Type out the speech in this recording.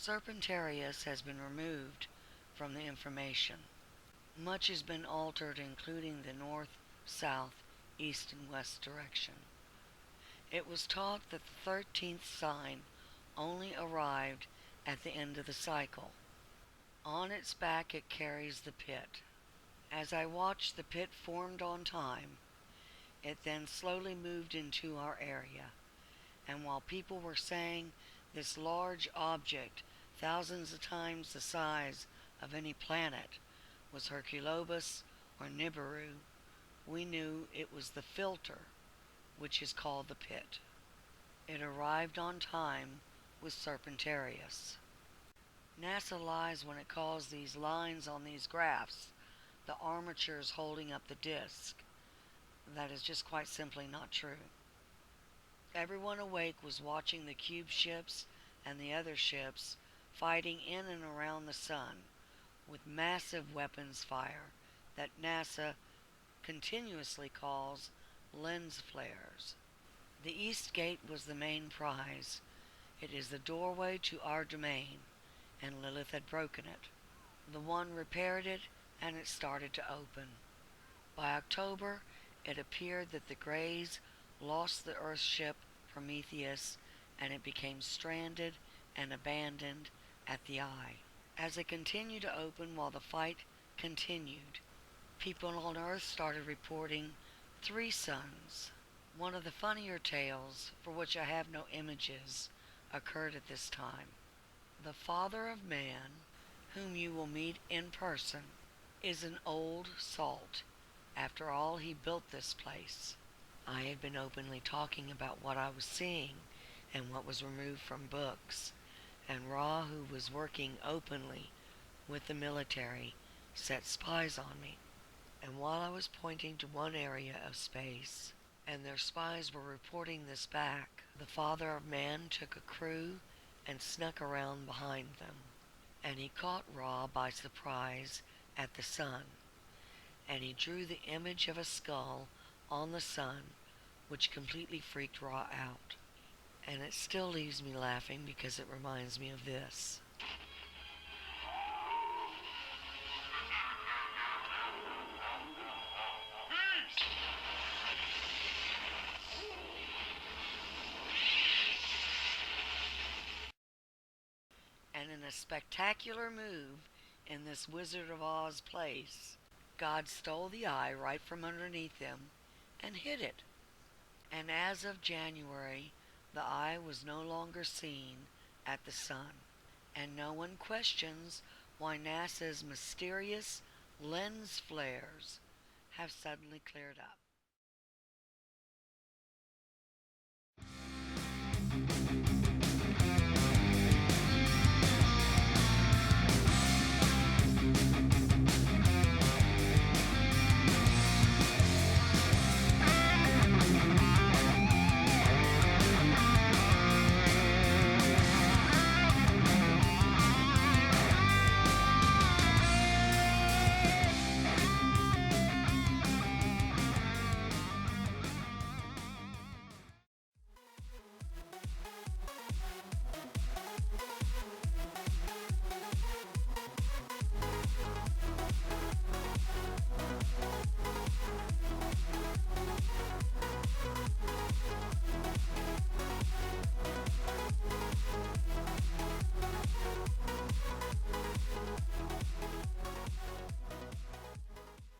Serpentarius has been removed from the information. Much has been altered, including the north, south, east, and west direction. It was taught that the 13th sign only arrived at the end of the cycle. On its back it carries the pit. As I watched, the pit formed on time. It then slowly moved into our area, and while people were saying this large object, thousands of times the size of any planet, was Herculobus or Nibiru, we knew it was the filter, which is called the pit. It arrived on time with Serpentarius. NASA lies when it calls these lines on these graphs the armatures holding up the disk. That is just quite simply not true. Everyone awake was watching the cube ships and the other ships fighting in and around the sun with massive weapons fire that NASA continuously calls lens flares. The East Gate was the main prize. It is the doorway to our domain, and Lilith had broken it. The One repaired it, and it started to open. By October, it appeared that the Greys lost the Earthship Prometheus, and it became stranded and abandoned at the Eye. As it continued to open while the fight continued, people on Earth started reporting 3 suns. One of the funnier tales, for which I have no images, occurred at this time. The Father of Man, whom you will meet in person, is an old salt. After all, he built this place. I had been openly talking about what I was seeing and what was removed from books, and Ra, who was working openly with the military, set spies on me. And while I was pointing to one area of space, and their spies were reporting this back, the Father of Man took a crew and snuck around behind them. And he caught Ra by surprise at the sun, and he drew the image of a skull on the sun, which completely freaked Ra out. And it still leaves me laughing because it reminds me of this. And in a spectacular move in this Wizard of Oz place, God stole the eye right from underneath them and hid it. And as of January, the eye was no longer seen at the sun. And no one questions why NASA's mysterious lens flares have suddenly cleared up.